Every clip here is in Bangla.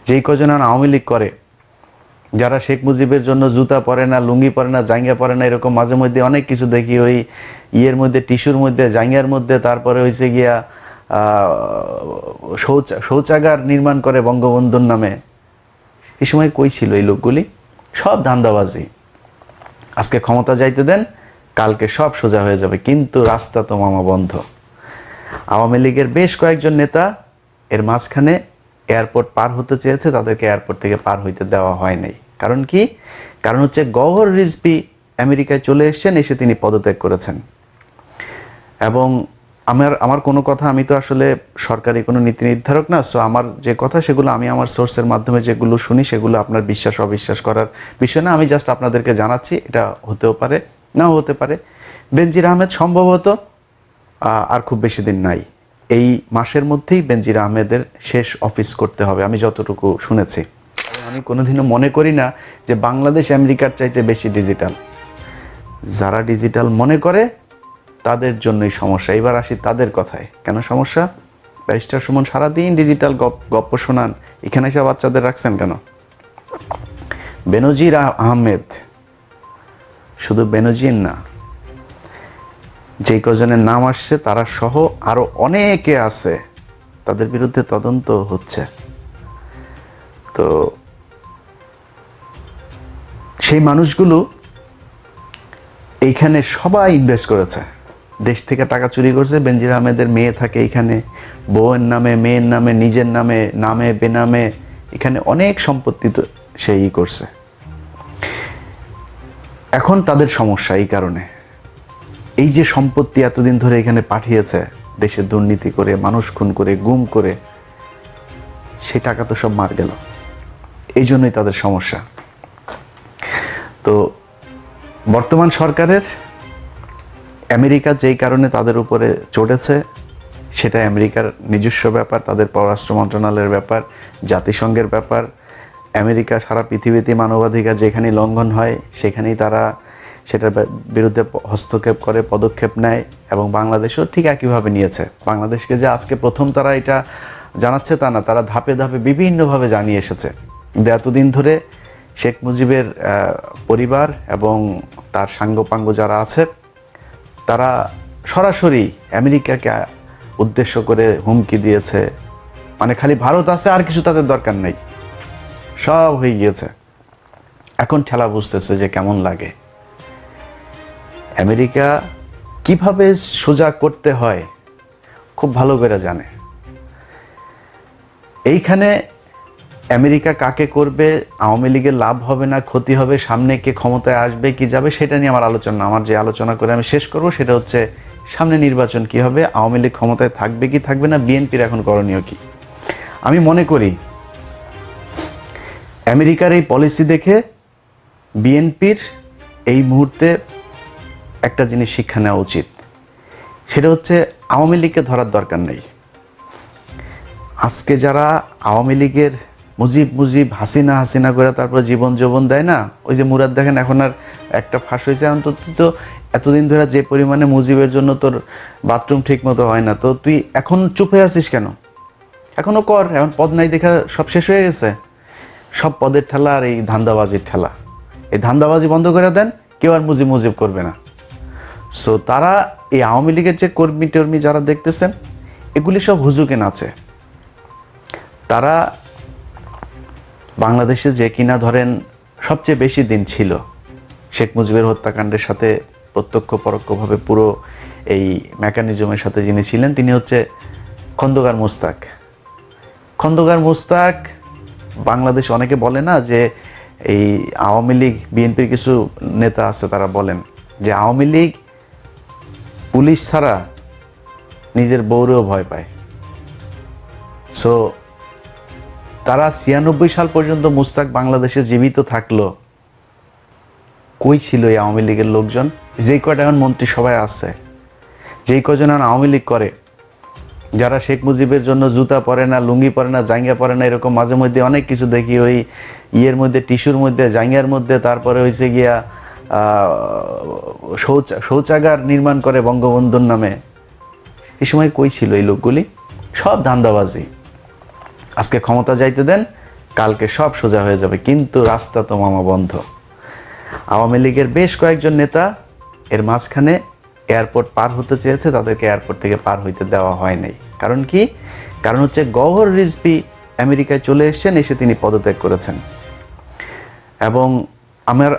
যেই কজন আওয়ামী লীগ করে, যারা শেখ মুজিবের জন্য জুতা পরে না, লুঙ্গি পরে না, জাঙ্গিয়া পরে না, এরকম মাঝে মধ্যে অনেক কিছু দেখি ওই ইয়ের মধ্যে, টিস্যুর মধ্যে, জাঙ্গিয়ার মধ্যে, তারপরে হয়েছে গিয়া শৌচাগার নির্মাণ করে বঙ্গবন্ধুর নামে। এই সময় কই ছিল এই লোকগুলি? সব ধান্দাবাজি। আজকে ক্ষমতা যাইতে দেন, কালকে সব সোজা হয়ে যাবে, কিন্তু রাস্তা তো মামা বন্ধ। আওয়ামী লীগের বেশ কয়েকজন নেতা এর মাঝখানে এয়ারপোর্ট পার হতে চেয়েছে, তাদেরকে এয়ারপোর্ট থেকে পার হইতে দেওয়া হয় নাই। কারণ কি? কারণ হচ্ছে গওহর রিজভী আমেরিকায় চলে এসেছেন, এসে তিনি পদত্যাগ করেছেন। এবং আমার কোনো কথা, আমি তো আসলে সরকারি কোনো নীতি নির্ধারক না, সো আমার যে কথা সেগুলো আমি আমার সোর্সের মাধ্যমে যেগুলো শুনি সেগুলো আপনার বিশ্বাস অবিশ্বাস করার বিষয় না। আমি জাস্ট আপনাদেরকে জানাচ্ছি, এটা হতেও পারে, নাও হতে পারে। বেনজির আহমেদ সম্ভবত আর খুব বেশি দিন নাই, এই মাসের মধ্যেই বেনজির আহমেদের শেষ অফিস করতে হবে, আমি যতটুকু শুনেছি। আমি কোনোদিনও মনে করি না যে বাংলাদেশ আমেরিকার চাইতে বেশি ডিজিটাল। যারা ডিজিটাল মনে করে তাদের জন্যই সমস্যা। এবার আসি তাদের কথায়, কেন সমস্যা? ব্যারিস্টার সুমন সারাদিন ডিজিটাল গপ্প শোনান, এখানে এসে বাচ্চাদের রাখছেন কেন? বেনজির আহমেদ, শুধু বেনজির না, যে কজনের নাম আসছে তারা সহ আরো অনেকে আছে, তাদের বিরুদ্ধে তদন্ত হচ্ছে। তো সেই মানুষগুলো এইখানে সবাই ইনভেস্ট করেছে, দেশ থেকে টাকা চুরি করছে। বেনজির আহমেদের মেয়ে থাকে এইখানে, বউয়ের নামে, মেয়ের নামে, নিজের নামে, নামে বেনামে, এখানে অনেক সম্পত্তি তো সেই করছে। এখন তাদের সমস্যা এই কারণে, এই যে সম্পত্তি এতদিন ধরে এখানে পাঠিয়েছে, দেশে দুর্নীতি করে, মানুষ খুন করে, গুম করে, সেই টাকা তো সব মার গেল। এই জন্যই তাদের সমস্যা। তো বর্তমান সরকারের আমেরিকা যেই কারণে তাদের উপরে চড়েছে, সেটা আমেরিকার নিজস্ব ব্যাপার, তাদের পররাষ্ট্র মন্ত্রণালয়ের ব্যাপার, জাতিসংঘের ব্যাপার। আমেরিকা সারা পৃথিবীতে মানবাধিকার যেখানেই লঙ্ঘন হয় সেখানেই তারা সেটার বিরুদ্ধে হস্তক্ষেপ করে, পদক্ষেপ নেয়, এবং বাংলাদেশও ঠিক একইভাবে নিয়েছে। বাংলাদেশকে যে আজকে প্রথম তারা এটা জানাচ্ছে তা না, তারা ধাপে ধাপে বিভিন্নভাবে জানিয়ে এসেছে। কিন্তু এতদিন ধরে শেখ মুজিবের পরিবার এবং তার সাঙ্গপাঙ্গ যারা আছে, তারা সরাসরি আমেরিকাকে উদ্দেশ্য করে হুমকি দিয়েছে, মানে খালি ভারত আছে আর কিছু তাদের দরকার নেই, সব হয়ে গিয়েছে। এখন ঠেলা বুঝতেছে যে কেমন লাগে। আমেরিকা কিভাবে সোজা করতে হয় খুব ভালো করে জানে। এইখানে আমেরিকা কাকে করবে, আওয়ামী লীগের লাভ হবে না ক্ষতি হবে, সামনে কে ক্ষমতায় আসবে কি যাবে, সেটা নিয়ে আমার আলোচনা। আমার যে আলোচনা করে আমি শেষ করব সেটা হচ্ছে সামনে নির্বাচন কি হবে, আওয়ামী লীগ ক্ষমতায় থাকবে কি থাকবে না, বিএনপির এখন করণীয় কি। আমি মনে করি আমেরিকার এই পলিসি দেখে বিএনপির এই মুহূর্তে একটা জিনিস শিক্ষা নেওয়া উচিত, সেটা হচ্ছে আওয়ামী লীগকে ধরার দরকার নেই। আজকে যারা আওয়ামী লীগের মুজিব হাসিনা করে তারপর জীবন দেয় না, ওই যে মুরাদ দেখেন এখন আর একটা ফাঁস হয়েছে, অন্তত তো এতদিন ধরে যে পরিমাণে মুজিবের জন্য তোর বাথরুম ঠিক মতো হয় না, তো তুই এখন চুপ হয়ে আছিস কেন? এখনো কর, এখন পদ নাই দেখা সব শেষ হয়ে গেছে। সব পদের ঠেলা আর এই ধান্দাবাজির ঠেলা, এই ধান্দাবাজি বন্ধ করে দেন, কেউ আর মুজিব করবে না। সো তারা এই আওয়ামী লীগের যে কর্মী টর্মী যারা দেখতেছেন, এগুলি সব হুজুকে নাচে। তারা বাংলাদেশে যে কিনা ধরেন সবচেয়ে বেশি দিন ছিল, শেখ মুজিবের হত্যাকাণ্ডের সাথে প্রত্যক্ষ পরোক্ষভাবে পুরো এই মেকানিজমের সাথে যিনি ছিলেন, তিনি হচ্ছে খন্দকার মুস্তাক। বাংলাদেশ অনেকে বলে না যে এই আওয়ামী লীগ, বিএনপির কিছু নেতা আছে তারা বলেন যে আওয়ামী লীগ পুলিশ ছাড়া নিজের বউরেও ভয় পায়। সো তারা 96 সাল পর্যন্ত মুস্তাক বাংলাদেশে জীবিত থাকলো, কই ছিল এই আওয়ামী লীগের লোকজন? যেই কয়টা এখন মন্ত্রিসভায় আছে, যেই কজন আওয়ামী লীগ করে, যারা শেখ মুজিবের জন্য জুতা পরে না, লুঙ্গি পরে না, জাঙ্গিয়া পরে না, এরকম মাঝে মধ্যে অনেক কিছু দেখি ওই ইয়ের মধ্যে, টিস্যুর মধ্যে, জাঙ্গিয়ার মধ্যে, তারপরে হয়েছে গিয়া শৌচাগার নির্মাণ করে বঙ্গবন্ধুর নামে। এই সময় কই ছিল এই লোকগুলি? সব ধান্দাবাজি। আজকে ক্ষমতা যাইতে দেন, কালকে সব সোজা হয়ে যাবে, কিন্তু রাস্তা তো মামা বন্ধ। আওয়ামী লীগের বেশ কয়েকজন নেতা এর মাঝখানে এয়ারপোর্ট পার হতে চেয়েছে, তাদেরকে এয়ারপোর্ট থেকে পার হইতে দেওয়া হয় নাই। কারণ কি? কারণ হচ্ছে গওহর রিজভী আমেরিকায় চলে এসেছেন, এসে তিনি পদত্যাগ করেছেন। এবং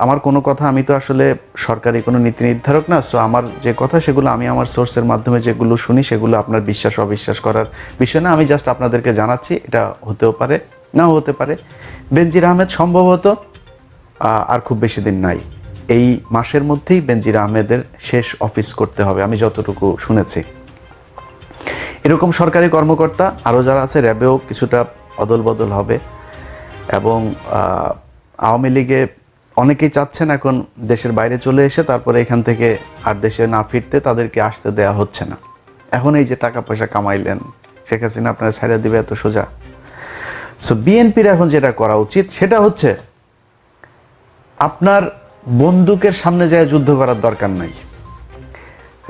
আমার কোনো কথা, আমি তো আসলে সরকারি কোনো নীতি নির্ধারক না, সো আমার যে কথা সেগুলো আমি আমার সোর্সের মাধ্যমে যেগুলো শুনি সেগুলো আপনার বিশ্বাস অবিশ্বাস করার বিষয় না। আমি জাস্ট আপনাদেরকে জানাচ্ছি, এটা হতেও পারে নাও হতে পারে। বেনজির আহমেদ সম্ভবত আর খুব বেশি দিন নাই, এই মাসের মধ্যেই বেনজির আহমেদের শেষ অফিস করতে হবে, আমি যতটুকু শুনেছি। এরকম সরকারি কর্মকর্তা আরও যারা আছে, র্যাবেও কিছুটা অদল বদল হবে। এবং আওয়ামী লীগে অনেকেই চাচ্ছেন এখন দেশের বাইরে চলে এসে তারপরে এখান থেকে আর দেশে না ফিরতে, তাদেরকে আসতে দেয়া হচ্ছে না। এখন এই যে টাকা পয়সা কামাইলেন, শেখ হাসিনা আপনারা ছাড়া দিবে এত সোজা? সো বিএনপির এখন যেটা করা উচিত সেটা হচ্ছে, আপনার বন্দুকের সামনে যায় যুদ্ধ করার দরকার নাই।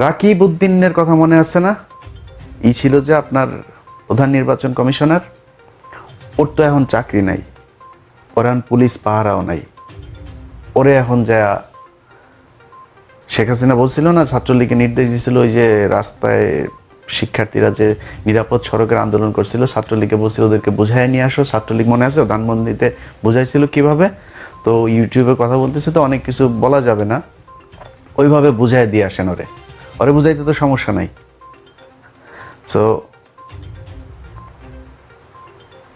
রাকিব উদ্দিনের কথা মনে আছে না? ছিল যে আপনার প্রধান নির্বাচন কমিশনার, ওর তো এখন চাকরি নাই, ওর এখন পুলিশ পাহারাও নাই। ওরে এখন যা শেখ হাসিনা বলছিল না, ছাত্রলীগকে নির্দেশ দিয়েছিল ওই যে রাস্তায় শিক্ষার্থীরা যে নিরাপদ সড়কের আন্দোলন করছিল, ছাত্রলীগকে বলছিল ওদেরকে বুঝাই নিয়ে আসো। ছাত্রলীগ মনে আছে ধানমন্ডিতে বুঝাইছিল কিভাবে, তো ইউটিউবে কথা বলতেছে তো অনেক কিছু বলা যাবে না, ওইভাবে বুঝাই দিয়ে আসেন ওরে বুঝাইতে তো সমস্যা নাই। সো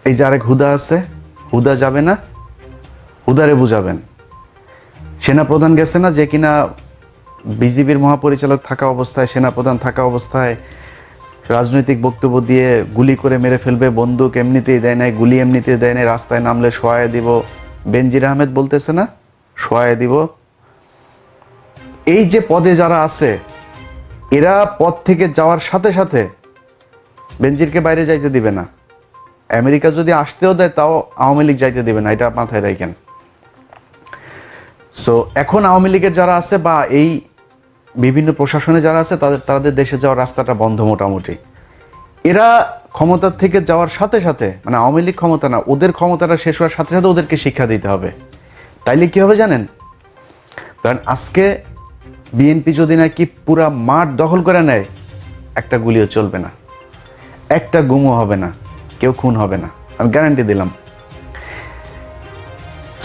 এই যে আরেক হুদা আছে, হুদা যাবে না, হুদারে বুঝাবেন। সেনাপ্রধান গেছে না, যে কিনা বিজিবির মহাপরিচালক থাকা অবস্থায়, সেনাপ্রধান থাকা অবস্থায় রাজনৈতিক বক্তব্য দিয়ে গুলি করে মেরে ফেলবে, বন্দুক এমনিতেই দেয় নাই, গুলি এমনিতেই দেয় নাই, রাস্তায় নামলে শোয়ায় দিব। বেনজির আহমেদ বলতেছে না শোয়ায় দিব। এই যে পদে যারা আছে, এরা পদ থেকে যাওয়ার সাথে সাথে বেনজিরকে বাইরে যাইতে দিবে না। আমেরিকা যদি আসতেও দেয় তাও আওয়ামী লীগ যাইতে দিবে না, এটা মাথায় রাখেন। সো এখন আওয়ামী লীগের যারা আছে বা এই বিভিন্ন প্রশাসনে যারা আছে, তাদের দেশে যাওয়ার রাস্তাটা বন্ধ মোটামুটি। এরা ক্ষমতার থেকে যাওয়ার সাথে সাথে, মানে আওয়ামী লীগ ক্ষমতা না, ওদের ক্ষমতাটা শেষ হওয়ার সাথে সাথে ওদেরকে শিক্ষা দিতে হবে। তাইলে কি হবে জানেন? কারণ আজকে বিএনপি যদি নাকি পুরা মাঠ দখল করে নেয়, একটা গুলিও চলবে না, একটা গুমও হবে না, কেউ খুন হবে না, আমি গ্যারান্টি দিলাম।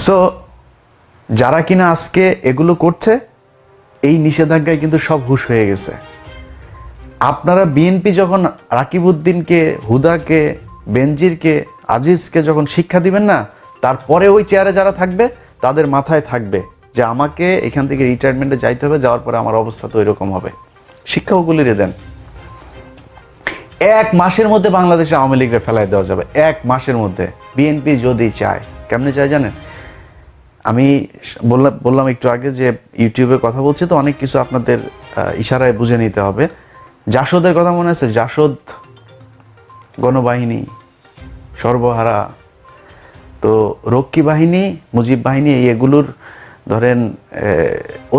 সো যারা কিনা আজকে এগুলো করছে, এই নিষেধাজ্ঞায় কিন্তু সব হুঁশ হয়ে গেছে। আপনারা বিএনপি যখন রাকিব উদ্দিনকে, হুদাকে, বেনজিরকে, আজিজকে যখন শিক্ষা দিবেন না, তারপরে ওই চেয়ারে যারা থাকবে তাদের মাথায় থাকবে যে আমাকে এখান থেকে রিটায়ারমেন্টে যাইতে হবে, যাওয়ার পরে আমার অবস্থা তো এরকম হবে। শিক্ষা ওগুলিরে দেন। 1 মাসের মধ্যে বাংলাদেশে আওয়ামী লীগকে ফেলাই দেওয়া যাবে, 1 মাসের মধ্যে। বিএনপি যদি চায়। কেমনে চায় জানেন? আমি বললাম একটু আগে যে ইউটিউবে কথা বলছি তো অনেক কিছু আপনাদের ইশারায় বুঝে নিতে হবে। জাসদের কথা মনে আছে? জাসদ গণবাহিনী সর্বহারা, তো রক্ষী বাহিনী, মুজিব বাহিনী, এগুলোর ধরেন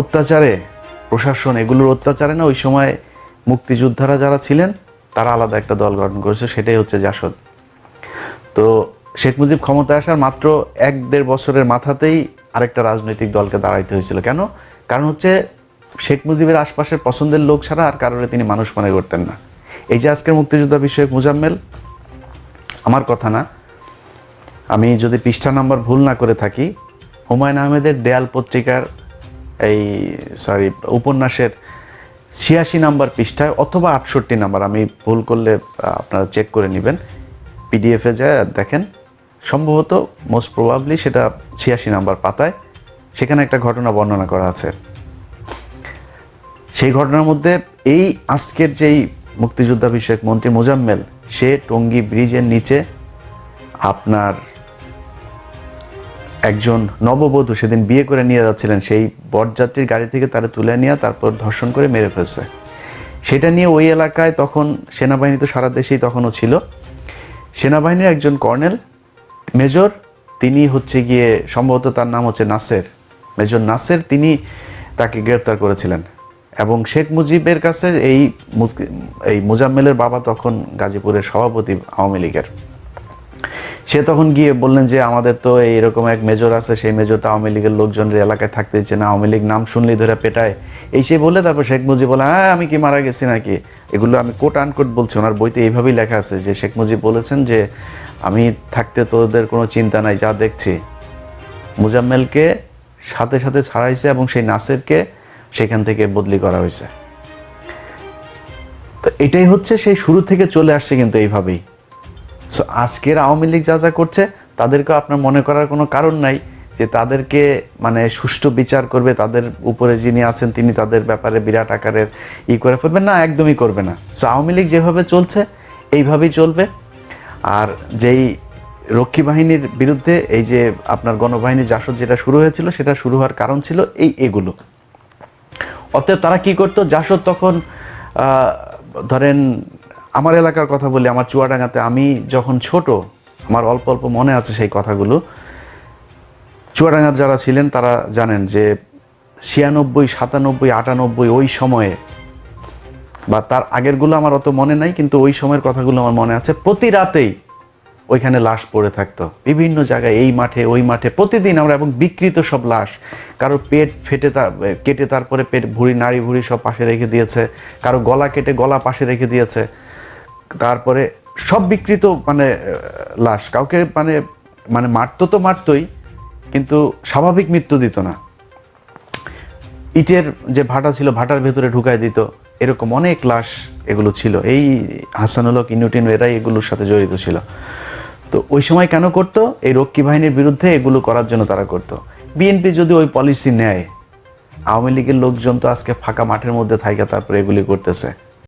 অত্যাচারে, প্রশাসন এগুলোর অত্যাচারে না, ওই সময় মুক্তিযোদ্ধারা যারা ছিলেন তারা আলাদা একটা দল গঠন করেছে, সেটাই হচ্ছে জাসদ। তো শেখ মুজিব ক্ষমতায় আসার মাত্র 1-1.5 বছরের মাথাতেই আরেকটা রাজনৈতিক দলকে দাঁড়াইতে হয়েছিল। কেন? কারণ হচ্ছে শেখ মুজিবের আশপাশের পছন্দের লোক ছাড়া আর কারোরে তিনি মানুষ মনে করতেন না। এই যে আজকের মুক্তিযোদ্ধা বিষয়ক মোজাম্মেল, আমার কথা না, আমি যদি পৃষ্ঠা নাম্বার ভুল না করে থাকি, হুমায়ুন আহমেদের দেয়াল পত্রিকার উপন্যাসের 86 নাম্বার পৃষ্ঠায় অথবা 68 নাম্বার, আমি ভুল করলে আপনারা চেক করে নেবেন, পিডিএফে যায় দেখেন, সম্ভবত মোস্ট প্রবাবলি সেটা 86 নাম্বার পাতায়, সেখানে একটা ঘটনা বর্ণনা করা আছে। সেই ঘটনার মধ্যে এই আজকের যেই মুক্তিযোদ্ধা বিষয়ক মন্ত্রী মোজাম্মেল, সে টঙ্গী ব্রিজের নিচে আপনার একজন নববধূ সেদিন বিয়ে করে নিয়ে যাচ্ছিলেন, সেই বরযাত্রীর গাড়ি থেকে তারা তুলে নিয়ে তারপর ধর্ষণ করে মেরে ফেলছে। সেটা নিয়ে ওই এলাকায় তখন সেনাবাহিনী তো সারা দেশেই তখনও ছিল, সেনাবাহিনীর একজন কর্নেল মেজর, তিনি হচ্ছে গিয়ে, সম্ভবত তার নাম হচ্ছে নাসের, মেজর নাসের, তিনি তাকে গ্রেপ্তার করেছিলেন। এবং শেখ মুজিবের কাছে এই মোজাম্মেলের বাবা তখন গাজীপুরের সভাপতি আওয়ামী লীগের, সে তখন গিয়ে বললেন যে আমাদের তো এইরকম এক মেজর আছে, সেই মেজর তো আওয়ামী লীগের লোকজনের এলাকায় থাকতে দিচ্ছে না, আওয়ামী লীগ নাম শুনলেই ধরে পেটায়, এই সেই বলে তারপর শেখ মুজিব বলে হ্যাঁ আমি কি মারা গেছি নাকি। এগুলো আমি কোট আনকোট বলছি, ওনার বইতে এইভাবেই লেখা আছে যে শেখ মুজিব বলেছেন যে আমি থাকতে তোদের কোনো চিন্তা নাই, যা দেখছি। মোজাম্মেলকে সাথে সাথে ছাড়াইছে এবং সেই নাসেরকে সেখান থেকে বদলি করা হয়েছে। তো এটাই হচ্ছে সেই শুরু থেকে চলে আসছে কিন্তু এইভাবেই। সো আজকের আওয়ামী লীগ যা যা করছে তাদেরকে আপনার মনে করার কোনো কারণ নাই যে তাদেরকে মানে সুষ্ঠু বিচার করবে, তাদের উপরে যিনি আছেন তিনি তাদের ব্যাপারে বিরাট আকারের করে ফেলবেন না, একদমই করবে না। সো আওয়ামী লীগ যেভাবে চলছে এইভাবেই চলবে। আর যেই রক্ষী বাহিনীর বিরুদ্ধে এই যে আপনার গণবাহিনী জাসদ যেটা শুরু হয়েছিল, সেটা শুরু হওয়ার কারণ ছিল এগুলো। অতএব তারা কি করতো, জাসদ তখন ধরেন আমার এলাকার কথা বলি, আমার চুয়াডাঙ্গাতে আমি যখন ছোট, আমার অল্প অল্প মনে আছে সেই কথাগুলো। চুয়াডাঙ্গার যারা ছিলেন তারা জানেন যে 96, 97, 98 ওই সময়ে, বা তার আগেরগুলো আমার অত মনে নাই, কিন্তু ওই সময়ের কথাগুলো আমার মনে আছে। প্রতি রাতেই ওইখানে লাশ পড়ে থাকতো বিভিন্ন জায়গায়, এই মাঠে ওই মাঠে, প্রতিদিন আমরা, এবং বিকৃত সব লাশ, কারো পেট কেটে তারপরে পেট ভুঁড়ি নাড়ি ভুঁড়ি সব পাশে রেখে দিয়েছে, কারো গলা কেটে গলা পাশে রেখে দিয়েছে, তারপরে সব বিকৃত মানে লাশ। কাউকে মানে মানে মারতো তো মারতোই, কিন্তু স্বাভাবিক মৃত্যু দিত না। ইটের যে ভাটা ছিল ভাটার ভেতরে ঢুকায় দিত, এরকম অনেক লাশ এগুলো ছিল। এই হাসানুল হক ইনুটিন এরাই এগুলোর সাথে জড়িত ছিল। তো ওই সময় কেন করতো, এই রক্ষী বাহিনীর বিরুদ্ধে এগুলো করার জন্য তারা করতো। বিএনপি যদি ওই পলিসি নেয়, আওয়ামী লীগের লোকজন তো আজকে ফাঁকা মাঠের মধ্যে থাইকা তারপরে এগুলি করতেছে।